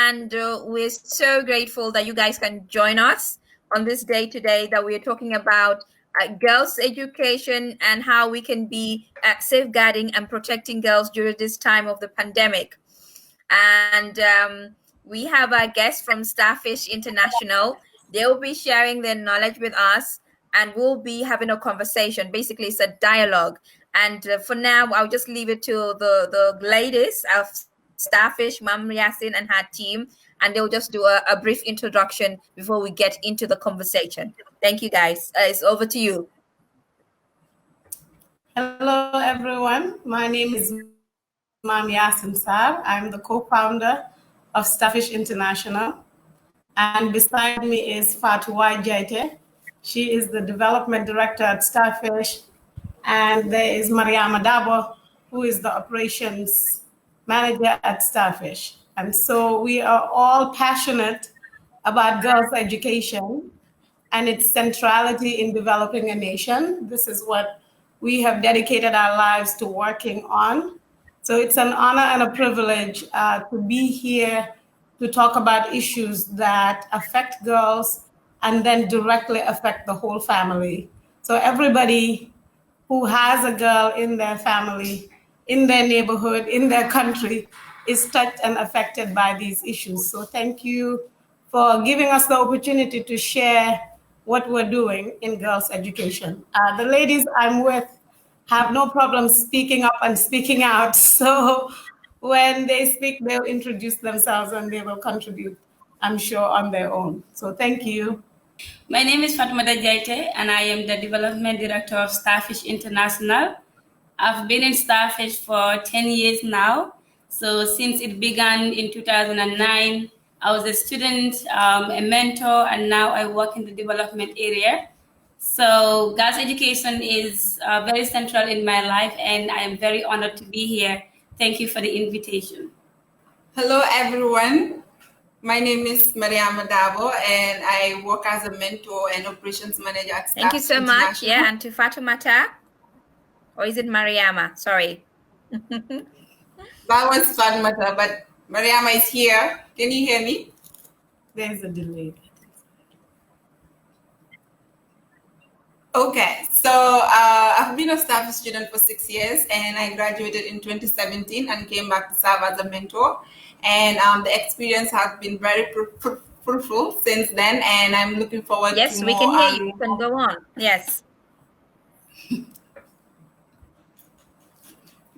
and we're so grateful that you guys can join us on this day today that we're talking about girls' education and how we can be safeguarding and protecting girls during this time of the pandemic. And we have our guests from Starfish International. They will be sharing their knowledge with us, and we'll be having a conversation. Basically, it's a dialogue. And for now, I'll just leave it to the ladies of Starfish, Mam Yasin and her team, and they'll just do a brief introduction before we get into the conversation. Thank you, guys. It's over to you. Hello, everyone. My name is Mam Yasin Sar. I'm the co-founder of Starfish International. And beside me is Fatuwai Jaite. She is the development director at Starfish. And there is Mariama Dabo, who is the operations manager at Starfish. And so we are all passionate about girls' education and its centrality in developing a nation. This is what we have dedicated our lives to working on. So it's an honor and a privilege to be here to talk about issues that affect girls and then directly affect the whole family. So everybody who has a girl in their family, in their neighborhood, in their country, is touched and affected by these issues. So thank you for giving us the opportunity to share what we're doing in girls' education. The ladies I'm with have no problem speaking up and speaking out. So when they speak, they'll introduce themselves and they will contribute, I'm sure, on their own. So thank you. My name is Fatmata Jaite, and I am the Development Director of Starfish International. I've been in Starfish for 10 years now. So since it began in 2009, I was a student, a mentor, and now I work in the development area. So girls' education is very central in my life, and I am very honored to be here. Thank you for the invitation. Hello, everyone. My name is Mariama Dabo, and I work as a mentor and operations manager at Starfish. Thank you so much. Yeah, and to Fatumata, or is it Mariama? Sorry. That was Fatumata, but Mariama is here. Can you hear me? There's a delay. Okay, so I've been a Starfish student for 6 years, and I graduated in 2017 and came back to serve as a mentor. And the experience has been very fruitful since then, and I'm looking forward to more. Yes, we can hear you. You can go on. Yes.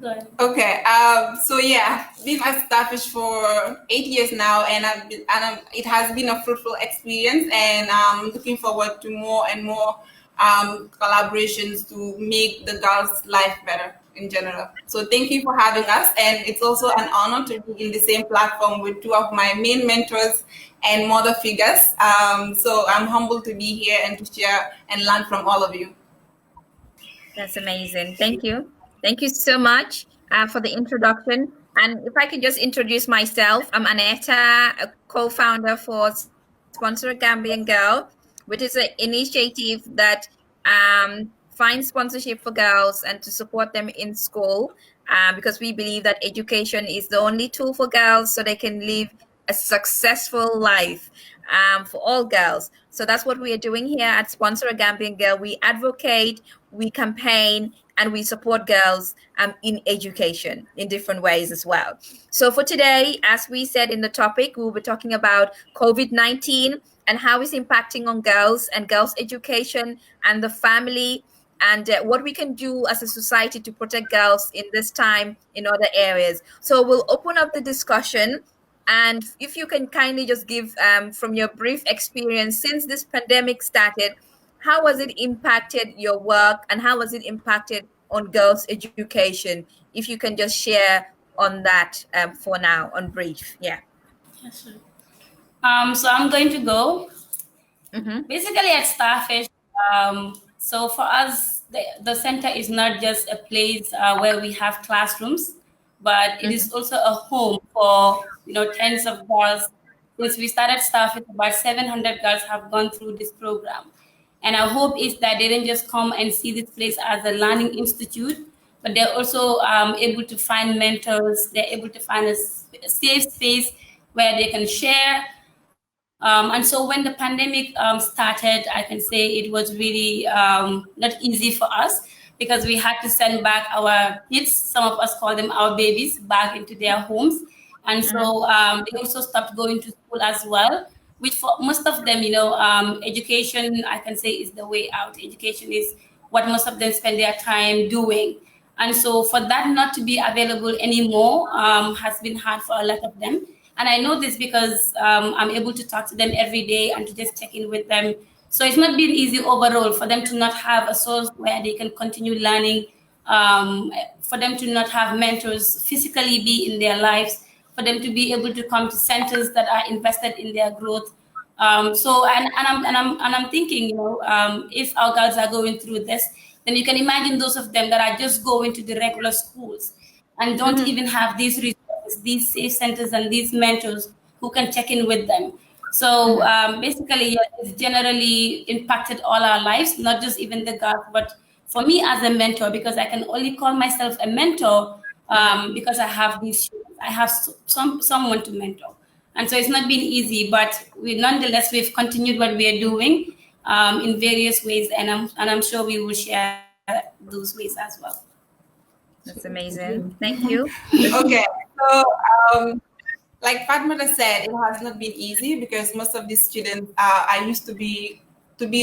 Good. Okay, so yeah, been at Starfish for 8 years now, and it has been a fruitful experience, and I'm looking forward to more and more collaborations to make the girls' life better in general. So thank you for having us, and it's also an honor to be in the same platform with two of my main mentors and mother figures. So I'm humbled to be here and to share and learn from all of you. That's amazing. Thank you. Thank you so much for the introduction. And if I can just introduce myself, I'm Aneta, a co-founder for Sponsor a Gambian Girl, which is an initiative that finds sponsorship for girls and to support them in school, because we believe that education is the only tool for girls so they can live a successful life for all girls. So that's what we are doing here at Sponsor a Gambian Girl. We advocate, we campaign, and we support girls in education in different ways as well. So for today, as we said in the topic, we'll be talking about COVID-19 and how it's impacting on girls and girls' education and the family, and what we can do as a society to protect girls in this time in other areas. So we'll open up the discussion. And if you can kindly just give from your brief experience since this pandemic started, how has it impacted your work and how has it impacted on girls' education? If you can just share on that for now, on brief. Yeah. Yes, sir. So I'm going to go. Basically at Starfish, so for us, the center is not just a place where we have classrooms, but it is also a home for tens of girls. Since we started Starfish, about 700 girls have gone through this program. And our hope is that they don't just come and see this place as a learning institute, but they're also able to find mentors. They're able to find a safe space where they can share. And so when the pandemic started, I can say it was really not easy for us because we had to send back our kids, some of us call them our babies, back into their homes. And so they also stopped going to school as well, which for most of them, education, I can say, is the way out. Education is what most of them spend their time doing. And so for that not to be available anymore has been hard for a lot of them. And I know this because I'm able to talk to them every day and to just check in with them. So it's not been easy overall for them to not have a source where they can continue learning, for them to not have mentors physically be in their lives, for them to be able to come to centers that are invested in their growth. I'm thinking, if our girls are going through this, then you can imagine those of them that are just going to the regular schools and don't even have these resources, these safe centers, and these mentors who can check in with them. So basically, it's generally impacted all our lives, not just even the girls, but for me as a mentor, because I can only call myself a mentor because I have these students. I have someone to mentor. And so it's not been easy, but nonetheless, we've continued what we are doing in various ways, and I'm sure we will share those ways as well. That's amazing. Thank you. Okay, so like Fatma said, it has not been easy because most of these students are used to be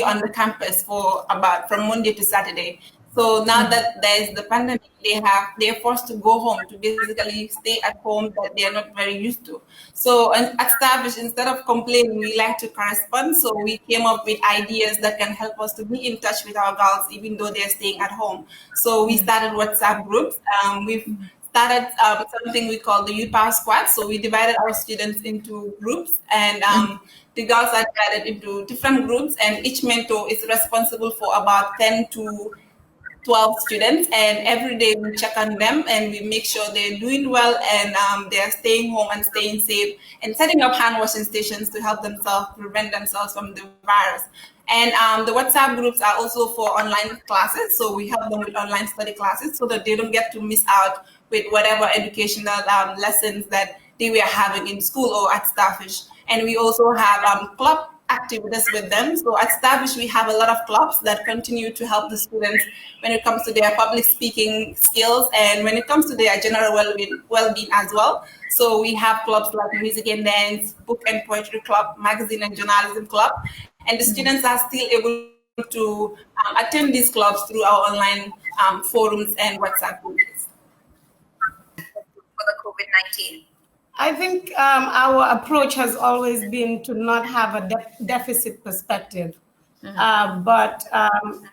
on the campus from Monday to Saturday. So now that there's the pandemic, they're forced to go home, to basically stay at home that they're not very used to. So at Starfish, instead of complaining, we like to correspond. So we came up with ideas that can help us to be in touch with our girls, even though they're staying at home. So we started WhatsApp groups. We've started something we call the Youth Power Squad. So we divided our students into groups, and the girls are divided into different groups, and each mentor is responsible for about 10 to 12 students, and every day we check on them and we make sure they're doing well and they're staying home and staying safe, and setting up hand washing stations to help themselves prevent themselves from the virus. And the WhatsApp groups are also for online classes, so we help them with online study classes so that they don't get to miss out with whatever educational lessons that they were having in school or at Starfish. And we also have club activities with them. So at Starfish, we have a lot of clubs that continue to help the students when it comes to their public speaking skills and when it comes to their general well-being as well. So we have clubs like Music and Dance, Book and Poetry Club, Magazine and Journalism Club, and the students are still able to attend these clubs through our online forums and WhatsApp groups. For the COVID-19. I think our approach has always been to not have a deficit perspective, but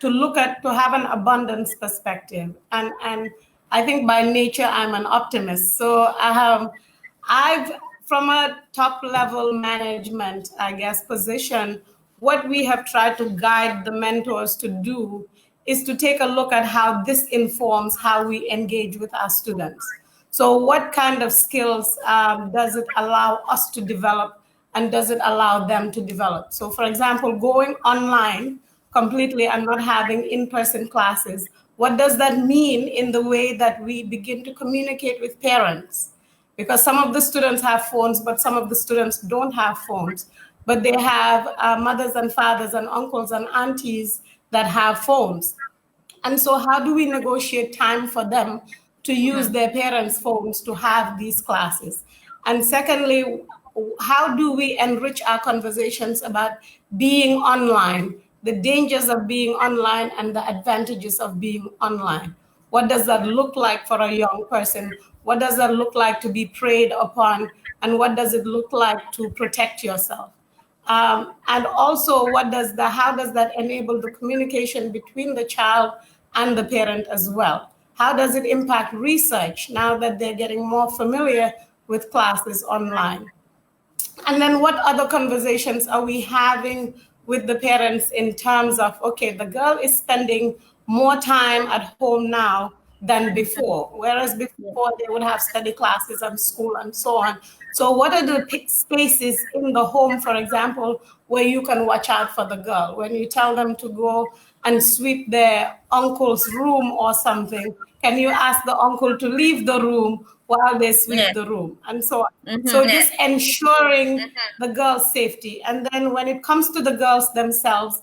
to have an abundance perspective. And I think by nature I'm an optimist. So I've from a top level management, I guess, position, what we have tried to guide the mentors to do is to take a look at how this informs how we engage with our students. So what kind of skills does it allow us to develop, and does it allow them to develop? So for example, going online completely and not having in-person classes, what does that mean in the way that we begin to communicate with parents? Because some of the students have phones, but some of the students don't have phones, but they have mothers and fathers and uncles and aunties that have phones. And so how do we negotiate time for them to use their parents' phones to have these classes? And secondly, how do we enrich our conversations about being online, the dangers of being online and the advantages of being online? What does that look like for a young person? What does that look like to be preyed upon? And what does it look like to protect yourself? And also, how does that enable the communication between the child and the parent as well? How does it impact research now that they're getting more familiar with classes online? And then what other conversations are we having with the parents in terms of, okay, the girl is spending more time at home now than before, whereas before they would have study classes and school and so on. So what are the spaces in the home, for example, where you can watch out for the girl? When you tell them to go and sweep their uncle's room or something, Can you ask the uncle to leave the room while they sweep the room? And so on. So just ensuring the girls' safety. And then when it comes to the girls themselves,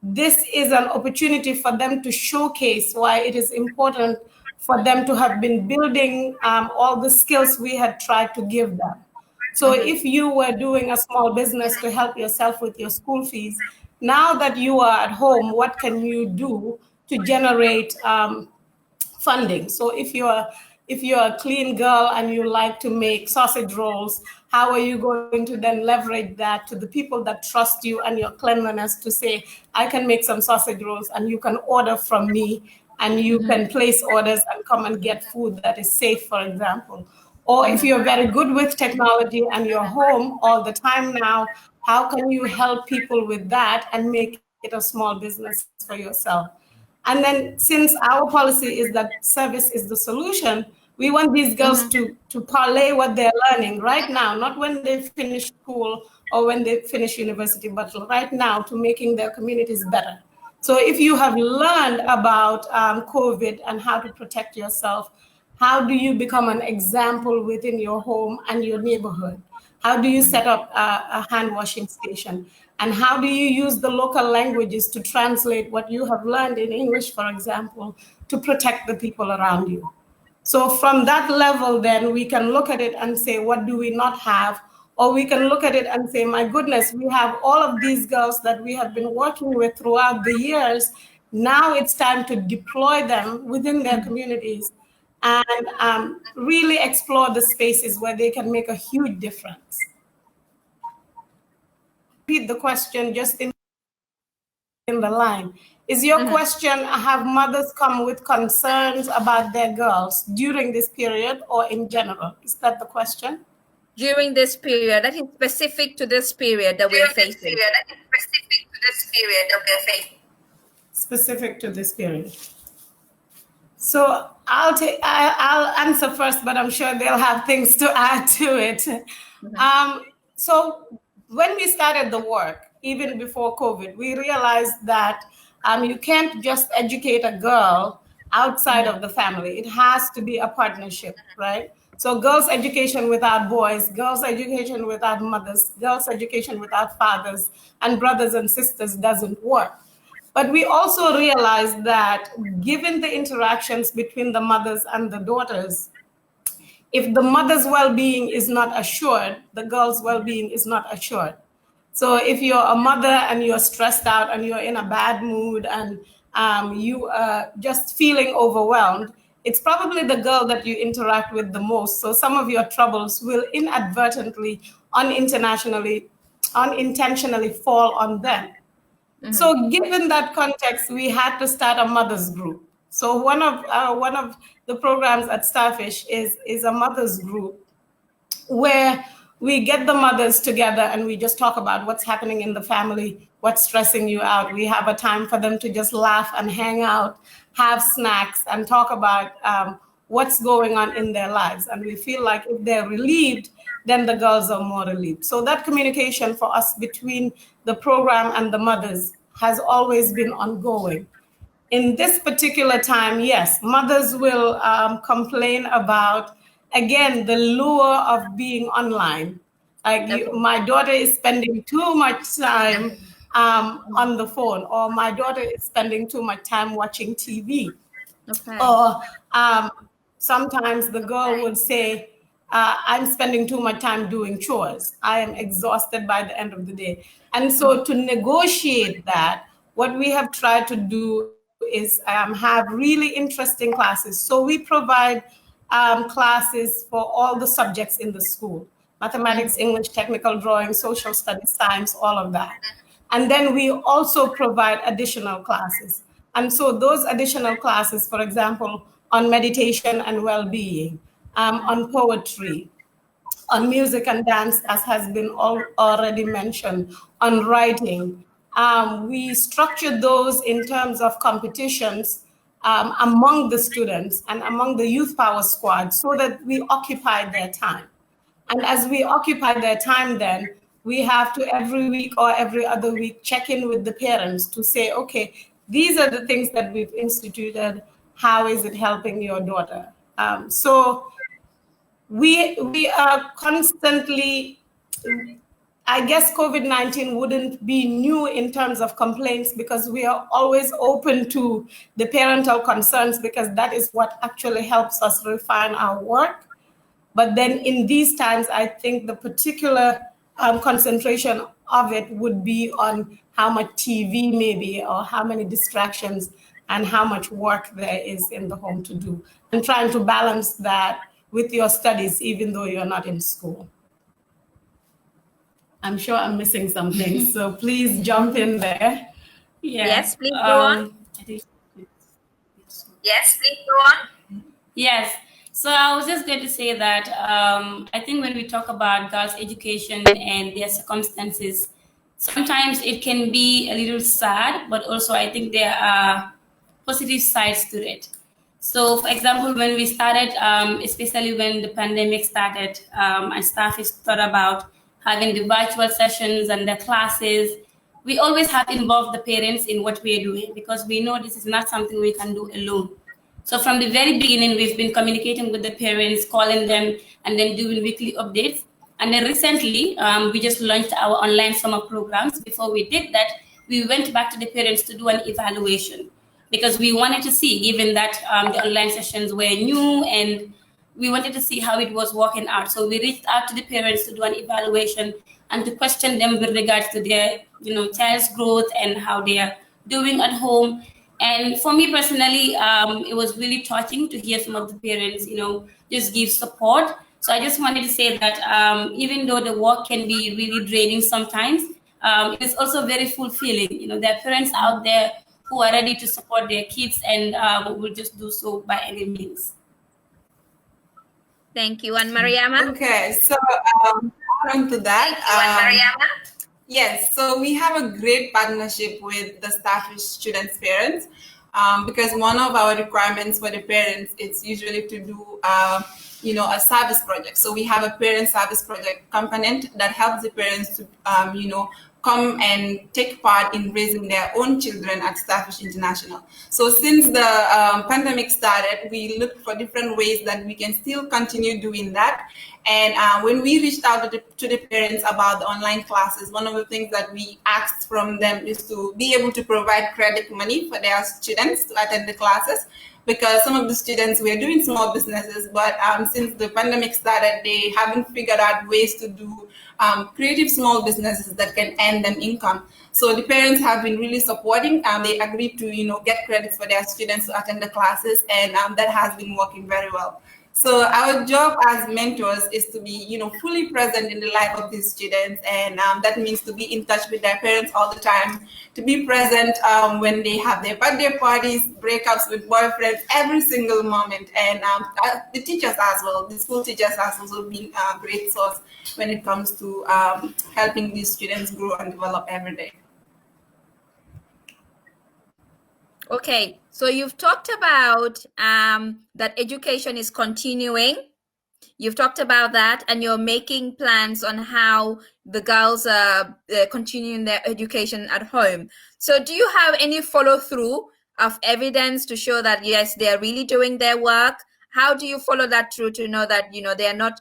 this is an opportunity for them to showcase why it is important for them to have been building all the skills we had tried to give them. So if you were doing a small business to help yourself with your school fees, now that you are at home, what can you do to generate funding? So if you're a clean girl and you like to make sausage rolls, how are you going to then leverage that to the people that trust you and your cleanliness to say, I can make some sausage rolls and you can order from me and you can place orders and come and get food that is safe, for example. Or if you're very good with technology and you're home all the time now, how can you help people with that and make it a small business for yourself? And then since our policy is that service is the solution, we want these girls to parlay what they're learning right now, not when they finish school or when they finish university, but right now to making their communities better. So if you have learned about COVID and how to protect yourself, how do you become an example within your home and your neighborhood? How do you set up a hand washing station? And how do you use the local languages to translate what you have learned in English, for example, to protect the people around you? So from that level, then we can look at it and say, what do we not have? Or we can look at it and say, my goodness, we have all of these girls that we have been working with throughout the years. Now it's time to deploy them within their communities and really explore the spaces where they can make a huge difference. Repeat the question just in the line. Is your question, have mothers come with concerns about their girls during this period or in general? Is that the question? During this period, that is specific to this period that we are facing. Specific to this period. So I'll answer first, but I'm sure they'll have things to add to it. So when we started the work, even before COVID, we realized that you can't just educate a girl outside of the family. It has to be a partnership, right? So girls' education without boys, girls' education without mothers, girls' education without fathers and brothers and sisters doesn't work. But we also realized that given the interactions between the mothers and the daughters, if the mother's well-being is not assured, the girl's well-being is not assured. So if you're a mother and you're stressed out and you're in a bad mood and you are just feeling overwhelmed, it's probably the girl that you interact with the most. So some of your troubles will inadvertently, unintentionally fall on them. So given that context, we had to start a mothers group. So one of the programs at Starfish is a mothers group where we get the mothers together and we just talk about what's happening in the family, what's stressing you out. We have a time for them to just laugh and hang out, have snacks, and talk about what's going on in their lives. And we feel like if they're relieved, then the girls are more relieved. So that communication for us between the program and the mothers has always been ongoing. In this particular time, yes, mothers will complain about, again, the lure of being online. Like my daughter is spending too much time on the phone, or my daughter is spending too much time watching TV. Okay. Or sometimes the girl would say, I'm spending too much time doing chores. I am exhausted by the end of the day. And so to negotiate that, what we have tried to do is have really interesting classes. So we provide classes for all the subjects in the school: mathematics, English, technical drawing, social studies, science, all of that. And then we also provide additional classes. And so those additional classes, for example, on meditation and well-being, on poetry, on music and dance, as has been already mentioned, on writing. We structure those in terms of competitions among the students and among the Youth Power Squad so that we occupy their time. And as we occupy their time, then we have to every week or every other week check in with the parents to say, okay, these are the things that we've instituted. how is it helping your daughter? So we are constantly, I guess COVID-19 wouldn't be new in terms of complaints, because we are always open to the parental concerns, because that is what actually helps us refine our work. But then in these times, I think the particular concentration of it would be on how much TV maybe, or how many distractions, and how much work there is in the home to do, and trying to balance that with your studies, even though you're not in school. I'm sure I'm missing something, so please jump in there. Yeah. Yes, please go on. Yes, please go on. Yes. So I was just going to say that I think when we talk about girls' education and their circumstances, sometimes it can be a little sad, but also I think there are positive sides to it. So, for example, when we started, especially when the pandemic started, and Starfish thought about having the virtual sessions and the classes, we always have involved the parents in what we are doing, because we know this is not something we can do alone. So from the very beginning, we've been communicating with the parents, calling them, and then doing weekly updates. And then recently, we just launched our online summer programs. Before we did that, we went back to the parents to do an evaluation, because we wanted to see, given that the online sessions were new, and we wanted to see how it was working out. So we reached out to the parents to do an evaluation and to question them with regards to their, child's growth and how they are doing at home. And for me personally, it was really touching to hear some of the parents, just give support. So I just wanted to say that even though the work can be really draining sometimes, it is also very fulfilling. There are parents out there who are ready to support their kids and will just do so by any means. Thank you. And Mariama? Okay, so on to that. Thank you. And Mariama? Yes, so we have a great partnership with the Starfish students' parents, because one of our requirements for the parents is usually to do, a service project. So we have a parent service project component that helps the parents to, come and take part in raising their own children at Starfish International. So since the pandemic started, we looked for different ways that we can still continue doing that. And when we reached out to the parents about the online classes, one of the things that we asked from them is to be able to provide credit money for their students to attend the classes, because some of the students were doing small businesses, but since the pandemic started, they haven't figured out ways to do creative small businesses that can earn them income. So the parents have been really supporting. They agreed to, get credits for their students to attend the classes, and that has been working very well. So our job as mentors is to be, fully present in the life of these students, and that means to be in touch with their parents all the time, to be present when they have their birthday parties, breakups with boyfriends, every single moment, and the teachers as well, the school teachers has also been a great source when it comes to helping these students grow and develop every day. Okay, so you've talked about that education is continuing. You've talked about that, and you're making plans on how the girls are continuing their education at home. So do you have any follow-through of evidence to show that, yes, they're really doing their work? How do you follow that through to know that, they're not,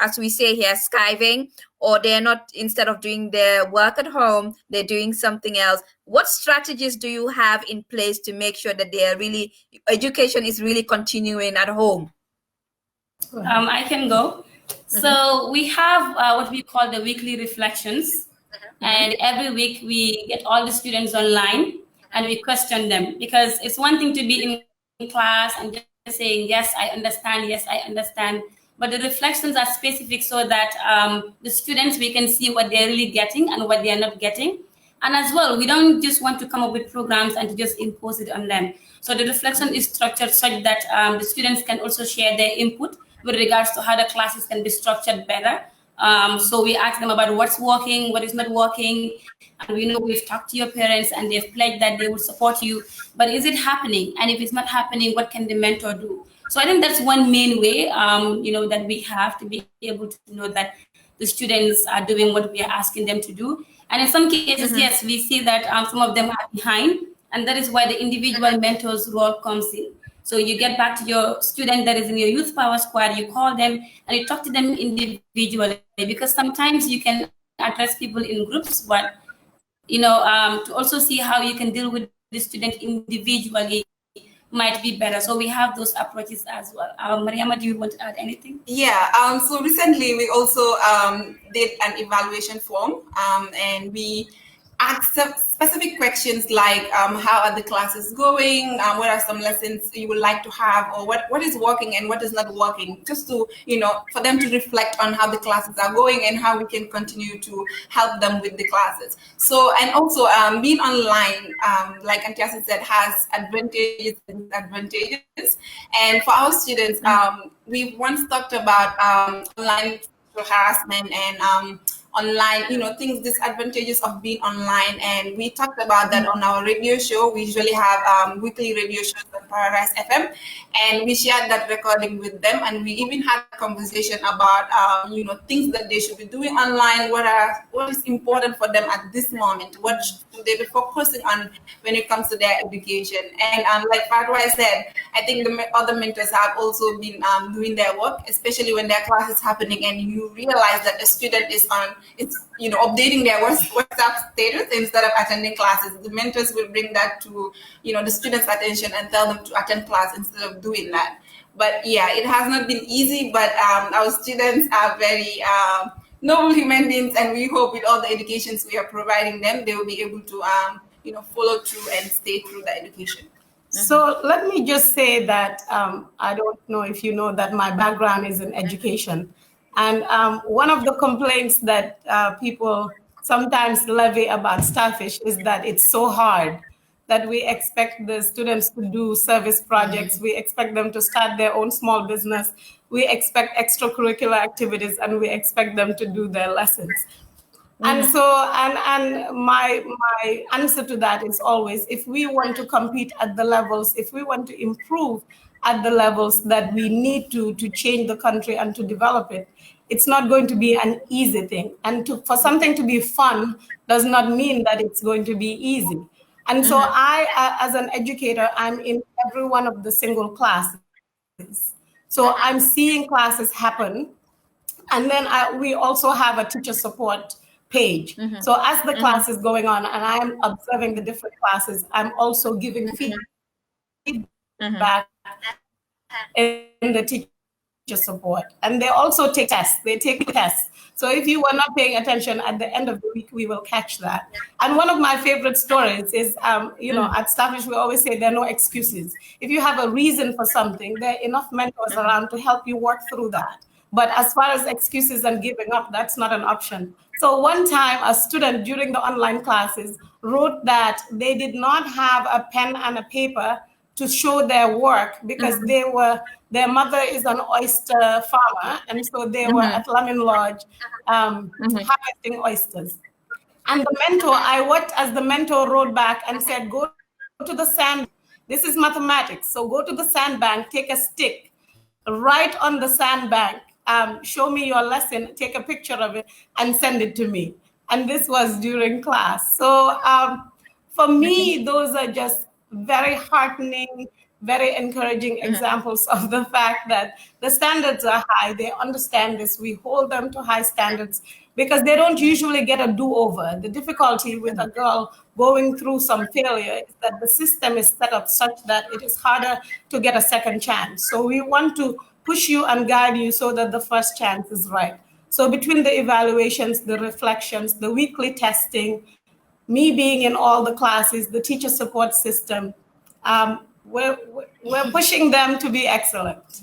as we say here, skiving, or they're not, instead of doing their work at home, they're doing something else? What strategies do you have in place to make sure that education is really continuing at home? I can go. So we have what we call the weekly reflections. And every week we get all the students online and we question them, because it's one thing to be in class and just saying, yes, I understand. But the reflections are specific so that the students, we can see what they're really getting and what they're not getting. And as well, we don't just want to come up with programs and to just impose it on them. So the reflection is structured such that the students can also share their input with regards to how the classes can be structured better. So we ask them about what's working, what is not working. And we know we've talked to your parents and they've pledged that they will support you. But is it happening? And if it's not happening, what can the mentor do? So I think that's one main way, that we have to be able to know that the students are doing what we are asking them to do. And in some cases, yes, we see that some of them are behind. And that is why the individual mentor's role comes in. So you get back to your student that is in your youth power squad, you call them and you talk to them individually, because sometimes you can address people in groups, but to also see how you can deal with the student individually might be better. So we have those approaches as well. Mariama, do you want to add anything? Yeah. So recently we also did an evaluation form, and we asked some specific questions like how are the classes going, what are some lessons you would like to have, or what is working and what is not working, just to for them to reflect on how the classes are going and how we can continue to help them with the classes. So, and also being online, like Antiasa said, has advantages and disadvantages. And for our students, we once talked about online harassment and online, things, disadvantages of being online. And we talked about that on our radio show. We usually have weekly radio shows on Paradise FM, and we shared that recording with them. And we even had a conversation about, things that they should be doing online, what is important for them at this moment, what should they be focusing on when it comes to their education. And like Fatwa said, I think the other mentors have also been doing their work, especially when their class is happening and you realize that a student is updating their WhatsApp status instead of attending classes. The mentors will bring that to the students' attention and tell them to attend class instead of doing that. But yeah, it has not been easy, but our students are very noble human beings, and we hope with all the educations we are providing them, they will be able to follow through and stay through the education. So let me just say that I don't know if you know that my background is in education. And one of the complaints that people sometimes levy about Starfish is that it's so hard, that we expect the students to do service projects, we expect them to start their own small business, we expect extracurricular activities, and we expect them to do their lessons. And so, and my answer to that is always, if we want to compete at the levels, if we want to improve at the levels that we need to change the country and to develop it, it's not going to be an easy thing. And for something to be fun does not mean that it's going to be easy. And so I, as an educator, I'm in every one of the single classes. So I'm seeing classes happen. And then we also have a teacher support page. So as the class is going on and I'm observing the different classes, I'm also giving feedback in the teacher support. And they also take tests. They take tests. So if you were not paying attention at the end of the week, we will catch that. And one of my favorite stories is, at Starfish, we always say there are no excuses. If you have a reason for something, there are enough mentors around to help you work through that. But as far as excuses and giving up, that's not an option. So one time, a student during the online classes wrote that they did not have a pen and a paper to show their work because their mother is an oyster farmer, and so they were at Lamin Lodge harvesting oysters. And the mentor, I watched as the mentor wrote back and said, go to the sand. This is mathematics. So go to the sandbank, take a stick, write on the sandbank, show me your lesson, take a picture of it, and send it to me. And this was during class. So for me, those are just very heartening, very encouraging examples of the fact that the standards are high. They understand this. We hold them to high standards because they don't usually get a do-over. The difficulty with a girl going through some failure is that the system is set up such that it is harder to get a second chance. So we want to push you and guide you so that the first chance is right. So between the evaluations, the reflections, the weekly testing, me being in all the classes, the teacher support system, we're pushing them to be excellent.